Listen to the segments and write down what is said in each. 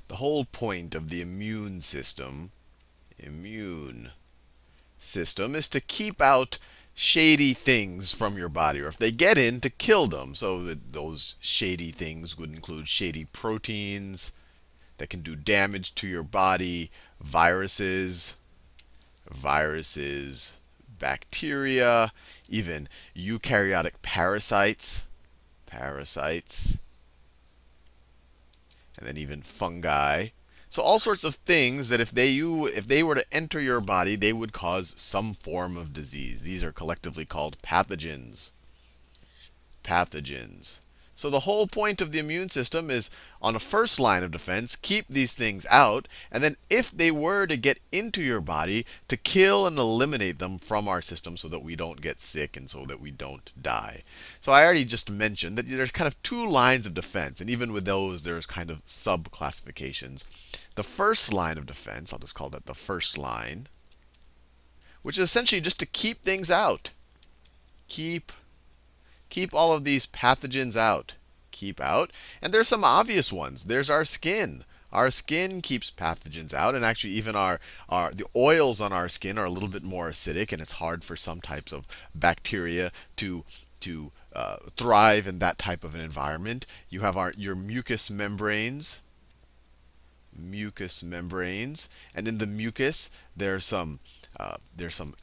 The whole point of the immune system is to keep out shady things from your body, or if they get in, to kill them. So that those shady things would include shady proteins that can do damage to your body, viruses, bacteria, even eukaryotic parasites, and then even fungi. So all sorts of things that if they were to enter your body, they would cause some form of disease. These are collectively called pathogens. So the whole point of the immune system is, on a first line of defense, keep these things out, and then if they were to get into your body, to kill and eliminate them from our system so that we don't get sick and so that we don't die. So I already just mentioned that there's kind of two lines of defense, and even with those, there's kind of sub-classifications. The first line of defense, I'll just call that the first line, which is essentially just to keep things out. Keep all of these pathogens out. Keep out. And there's some obvious ones. There's our skin. Our skin keeps pathogens out, and actually even the oils on our skin are a little bit more acidic, and it's hard for some types of bacteria to thrive in that type of an environment. You have your mucous membranes. And in the mucus, there's some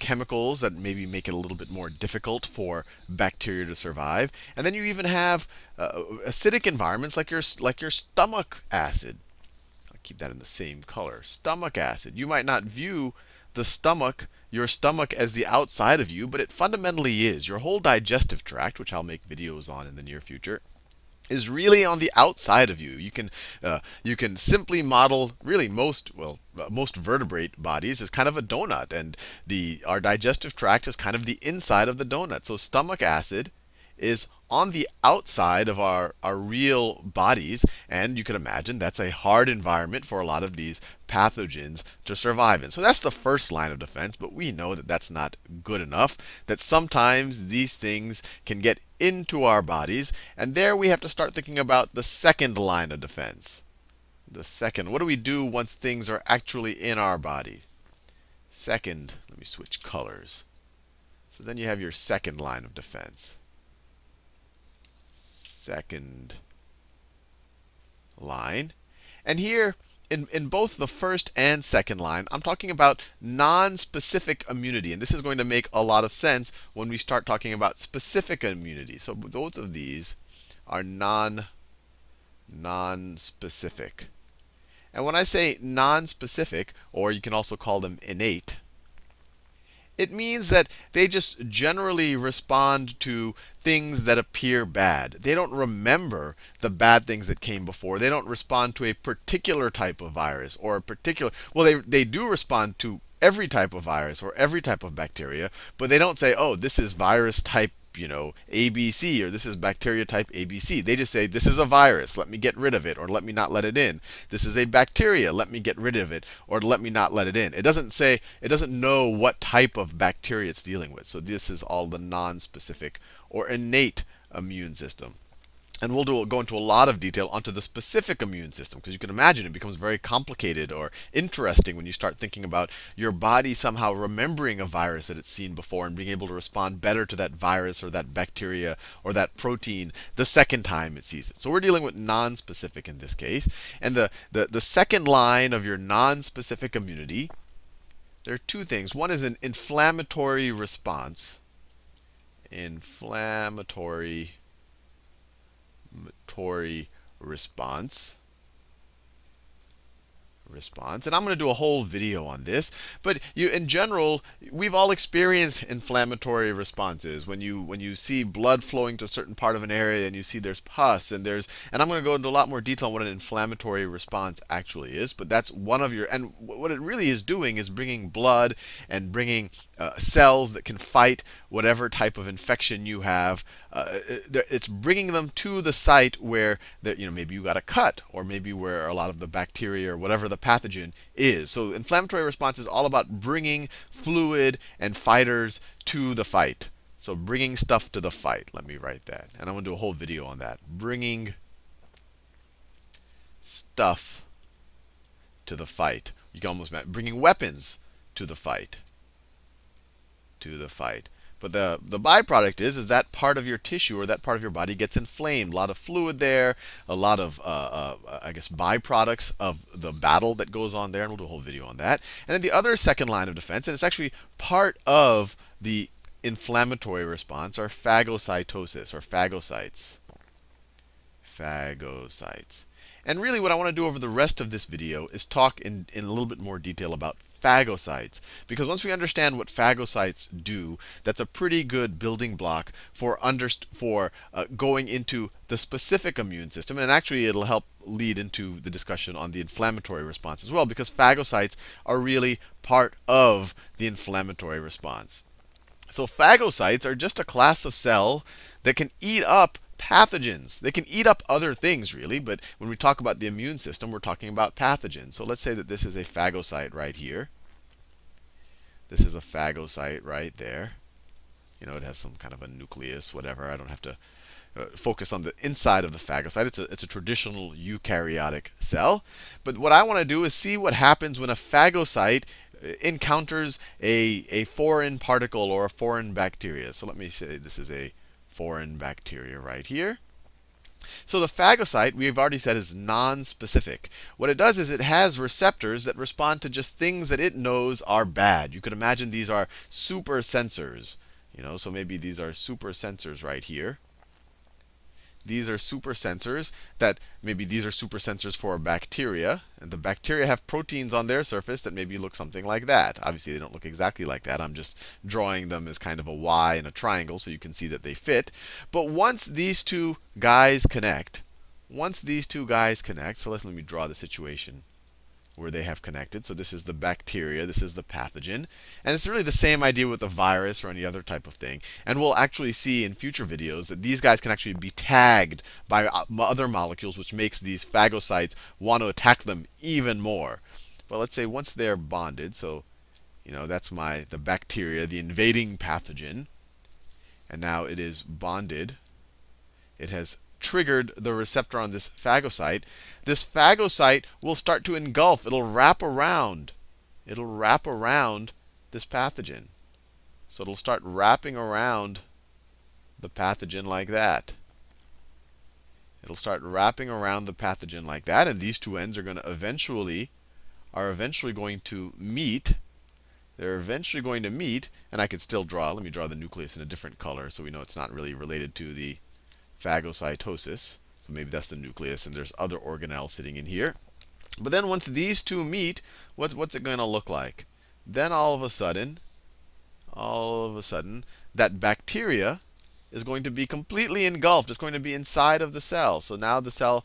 chemicals that maybe make it a little bit more difficult for bacteria to survive. And then you even have acidic environments like your stomach acid. I'll keep that in the same color. Stomach acid. You might not view your stomach as the outside of you, but it fundamentally is. Your whole digestive tract, which I'll make videos on in the near future, is really on the outside of you. You can simply model really most vertebrate bodies as kind of a donut, and our digestive tract is kind of the inside of the donut. So stomach acid is on the outside of our real bodies, and you can imagine that's a hard environment for a lot of these pathogens to survive in. So that's the first line of defense, but we know that that's not good enough, that sometimes these things can get into our bodies, and there we have to start thinking about the second line of defense. What do we do once things are actually in our body? Second, let me switch colors. So then you have your second line of defense. Second line. And here, in both the first and second line, I'm talking about non-specific immunity. And this is going to make a lot of sense when we start talking about specific immunity. So both of these are non-specific. And when I say non-specific, or you can also call them innate, it means that they just generally respond to things that appear bad. They don't remember the bad things that came before. They don't respond to a particular type of virus or a particular, well, they do respond to every type of virus or every type of bacteria, but they don't say, oh, this is virus type ABC, or this is bacteria type ABC. They just say, this is a virus, let me get rid of it, or let me not let it in. This is a bacteria, let me get rid of it, or let me not let it in. It doesn't know what type of bacteria it's dealing with. So this is all the non-specific or innate immune system. And we'll go into a lot of detail onto the specific immune system, because you can imagine it becomes very complicated or interesting when you start thinking about your body somehow remembering a virus that it's seen before and being able to respond better to that virus or that bacteria or that protein the second time it sees it. So we're dealing with non-specific in this case. And the second line of your non-specific immunity, there are two things. One is an inflammatory response. Inflammatory response. And I'm going to do a whole video on this. But in general, we've all experienced inflammatory responses. When you see blood flowing to a certain part of an area and you see there's pus and I'm going to go into a lot more detail on what an inflammatory response actually is. But that's one of and what it really is doing is bringing blood and bringing cells that can fight whatever type of infection you have. It's bringing them to the site where maybe you got a cut, or maybe where a lot of the bacteria or whatever the pathogen is. So inflammatory response is all about bringing fluid and fighters to the fight. So bringing stuff to the fight. Let me write that. And I'm going to do a whole video on that. Bringing stuff to the fight. You can almost imagine bringing weapons to the fight. To the fight. But the byproduct is that part of your tissue or that part of your body gets inflamed. A lot of fluid there, a lot of, I guess, byproducts of the battle that goes on there. And we'll do a whole video on that. And then the other second line of defense, and it's actually part of the inflammatory response, are phagocytosis, or phagocytes. Phagocytes. And really what I want to do over the rest of this video is talk in a little bit more detail about phagocytes. Because once we understand what phagocytes do, that's a pretty good building block for going into the specific immune system. And actually it'll help lead into the discussion on the inflammatory response as well, because phagocytes are really part of the inflammatory response. So phagocytes are just a class of cell that can eat up pathogens. They can eat up other things, really, but when we talk about the immune system, we're talking about pathogens. So let's say that this is a phagocyte right here. This is a phagocyte right there. You know, it has some kind of a nucleus, whatever. I don't have to focus on the inside of the phagocyte. It's a traditional eukaryotic cell. But what I want to do is see what happens when a phagocyte encounters a foreign particle or a foreign bacteria. So let me say this is a foreign bacteria right here. So the phagocyte, we've already said, is non-specific. What it does is it has receptors that respond to just things that it knows are bad. You could imagine these are super sensors. You know, so maybe these are super sensors right here. These are super sensors that maybe these are super sensors for bacteria. And the bacteria have proteins on their surface that maybe look something like that. Obviously, they don't look exactly like that. I'm just drawing them as kind of a Y and a triangle so you can see that they fit. But once these two guys connect, so let me draw the situation where they have connected. So this is the bacteria, this is the pathogen. And it's really the same idea with the virus or any other type of thing. And we'll actually see in future videos that these guys can actually be tagged by other molecules, which makes these phagocytes want to attack them even more. But let's say once they're bonded, so you know that's the bacteria, the invading pathogen. And now it is bonded. It has triggered the receptor on this phagocyte. This phagocyte will start to engulf. It'll wrap around. It'll wrap around this pathogen. So it'll start wrapping around the pathogen like that. It'll start wrapping around the pathogen like that, and these two ends are going to eventually going to meet. They're eventually going to meet, and I could still draw. Let me draw the nucleus in a different color so we know it's not really related to the phagocytosis. So maybe that's the nucleus, and there's other organelles sitting in here. But then once these two meet, what's it going to look like? Then all of a sudden, that bacteria is going to be completely engulfed. It's going to be inside of the cell. So now the cell,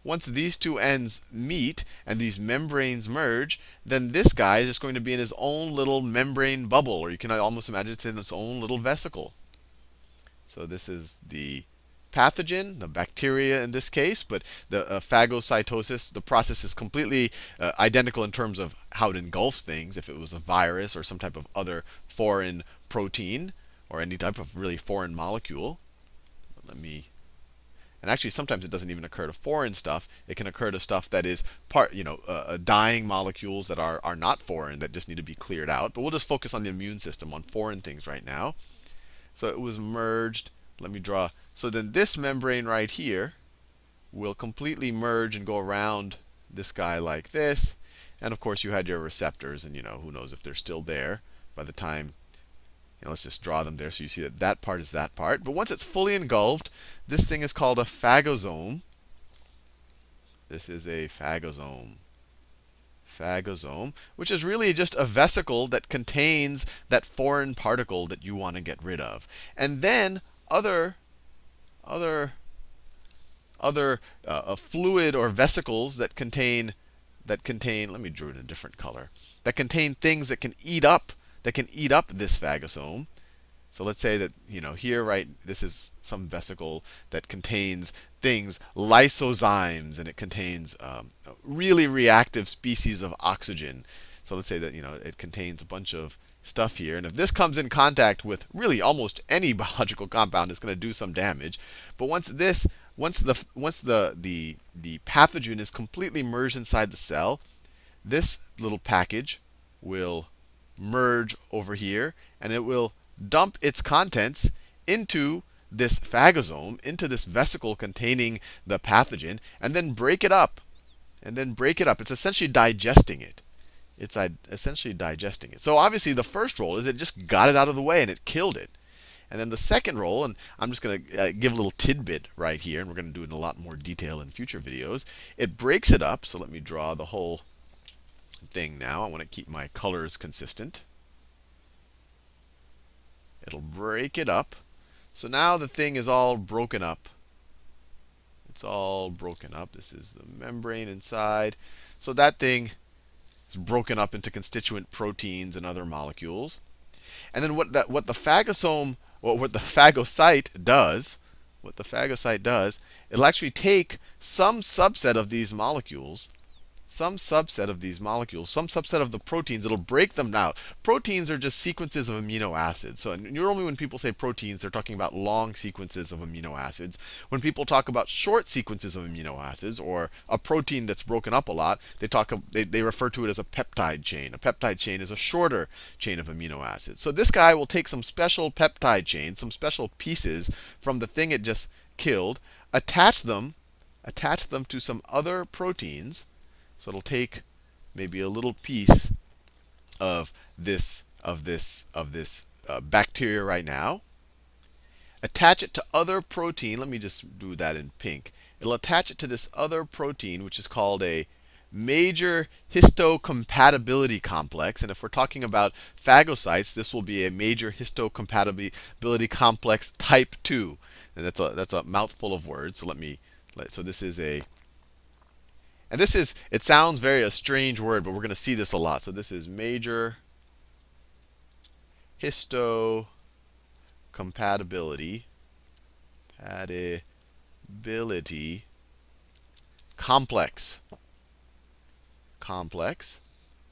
once these two ends meet and these membranes merge, then this guy is just going to be in his own little membrane bubble, or you can almost imagine it's in its own little vesicle. So this is the pathogen, the bacteria in this case, but the phagocytosis, the process is completely identical in terms of how it engulfs things. If it was a virus or some type of other foreign protein or any type of really foreign molecule. And actually, sometimes it doesn't even occur to foreign stuff. It can occur to stuff that is dying molecules that are not foreign, that just need to be cleared out. But we'll just focus on the immune system, on foreign things right now. So it was merged. Let me draw. So then this membrane right here will completely merge and go around this guy like this. And of course, you had your receptors, and who knows if they're still there by the time. Let's just draw them there so you see that that part is that part. But once it's fully engulfed, this thing is called a phagosome. This is a phagosome. Phagosome, which is really just a vesicle that contains that foreign particle that you want to get rid of. And then other fluid or vesicles that contain, let me draw it in a different color, that contain things that can eat up this phagosome. So let's say that, here, right, this is some vesicle that contains things, lysozymes, and it contains really reactive species of oxygen. So let's say that, it contains a bunch of stuff here. And if this comes in contact with really almost any biological compound, it's going to do some damage. But once the pathogen is completely merged inside the cell, this little package will merge over here, and it will dump its contents into this phagosome, into this vesicle containing the pathogen, and then break it up. It's essentially digesting it. It's essentially digesting it. So obviously the first role is it just got it out of the way and it killed it. And then the second role, and I'm just going to give a little tidbit right here, and we're going to do it in a lot more detail in future videos. It breaks it up. So let me draw the whole thing now. I want to keep my colors consistent. It'll break it up. So now the thing is all broken up. It's all broken up. This is the membrane inside. So that thing is broken up into constituent proteins and other molecules. And then what the phagocyte does, it'll actually take some subset of these molecules, some subset of the proteins. It'll break them down. Proteins are just sequences of amino acids. So normally when people say proteins, they're talking about long sequences of amino acids. When people talk about short sequences of amino acids, or a protein that's broken up a lot, they refer to it as a peptide chain. A peptide chain is a shorter chain of amino acids. So this guy will take some special peptide chains, some special pieces from the thing it just killed, attach them to some other proteins. So it'll take maybe a little piece of this bacteria right now, attach it to other protein. Let me just do that in pink. It'll attach it to this other protein, which is called a major histocompatibility complex. And if we're talking about phagocytes, this will be a major histocompatibility complex type 2. And that's a mouthful of words. So this is a And it sounds very a strange word, but we're going to see this a lot. So this is major histocompatibility complex.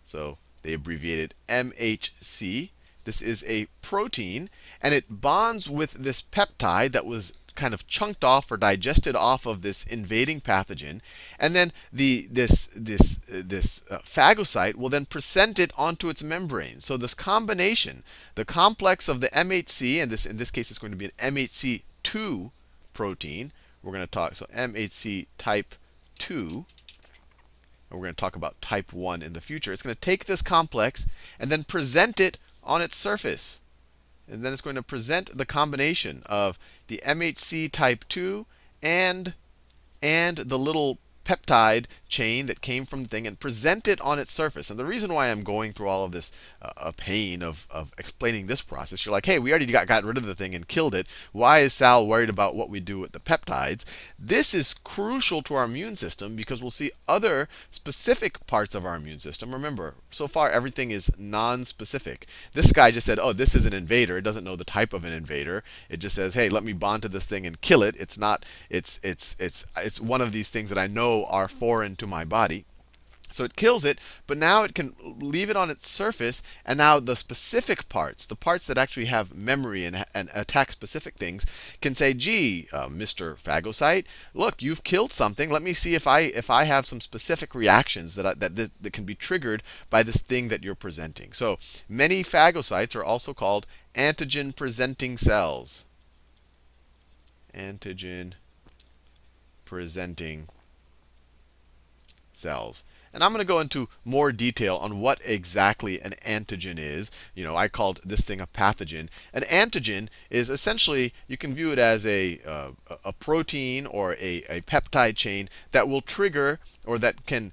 So they abbreviated MHC. This is a protein, and it bonds with this peptide that was kind of chunked off or digested off of this invading pathogen, and then this phagocyte will then present it onto its membrane. So this combination, the complex of the MHC, and in this case it's going to be an MHC2 protein. We're going to talk so MHC type 2. And we're going to talk about type 1 in the future. It's going to take this complex and then present it on its surface. And then it's going to present the combination of the MHC type 2 and the little peptide chain that came from the thing, and present it on its surface. And the reason why I'm going through all of this pain of explaining this process, you're like, hey, we already got rid of the thing and killed it. Why is Sal worried about what we do with the peptides? This is crucial to our immune system because we'll see other specific parts of our immune system. Remember, so far everything is non-specific. This guy just said, oh, this is an invader. It doesn't know the type of an invader. It just says, hey, let me bond to this thing and kill it. It's not. It's one of these things that I know are foreign to my body. So it kills it, but now it can leave it on its surface, and now the specific parts, the parts that actually have memory and attack specific things, can say, gee, Mr. Phagocyte, look, you've killed something. Let me see if I have some specific reactions that can be triggered by this thing that you're presenting. So many phagocytes are also called antigen-presenting cells. Antigen-presenting cells. And I'm going to go into more detail on what exactly an antigen is. I called this thing a pathogen. An antigen is essentially, you can view it as a protein or a peptide chain that will trigger or that can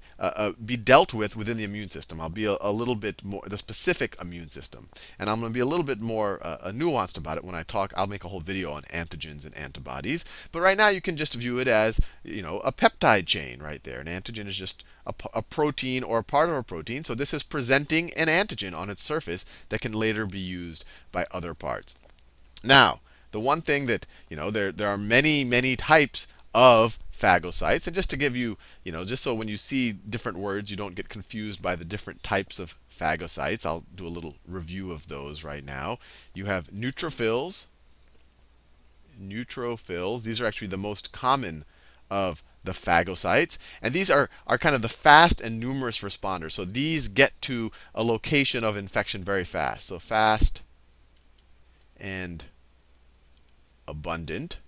be dealt with within the immune system. I'll be a little bit more, the specific immune system. And I'm going to be a little bit more nuanced about it when I talk. I'll make a whole video on antigens and antibodies. But right now you can just view it as, a peptide chain right there. An antigen is just a protein or a part of a protein. So this is presenting an antigen on its surface that can later be used by other parts. Now, the one thing that, there are many, many types of phagocytes. And just to give you, just so when you see different words, you don't get confused by the different types of phagocytes. I'll do a little review of those right now. You have neutrophils. These are actually the most common of the phagocytes. And these are kind of the fast and numerous responders. So these get to a location of infection very fast. So fast and abundant.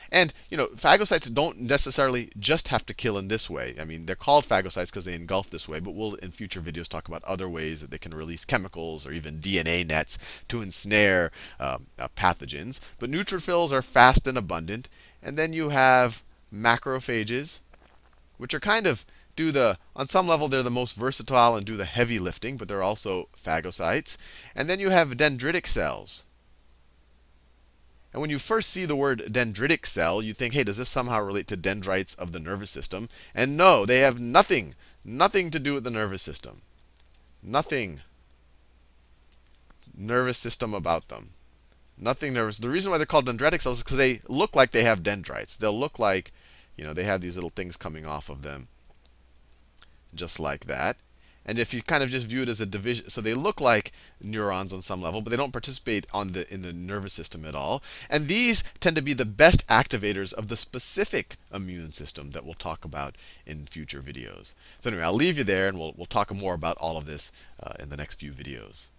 And phagocytes don't necessarily just have to kill in this way. I mean, they're called phagocytes because they engulf this way, but we'll in future videos talk about other ways that they can release chemicals or even DNA nets to ensnare pathogens. But neutrophils are fast and abundant. And then you have macrophages, which are kind of on some level, they're the most versatile and do the heavy lifting, but they're also phagocytes. And then you have dendritic cells. And when you first see the word dendritic cell, you think, hey, does this somehow relate to dendrites of the nervous system? And no, they have nothing to do with the nervous system. Nothing nervous system about them. Nothing nervous. The reason why they're called dendritic cells is because they look like they have dendrites. They'll look like, they have these little things coming off of them, just like that. And if you kind of just view it as a division, so they look like neurons on some level, but they don't participate in the nervous system at all. And these tend to be the best activators of the specific immune system that we'll talk about in future videos. So anyway, I'll leave you there, and we'll talk more about all of this in the next few videos.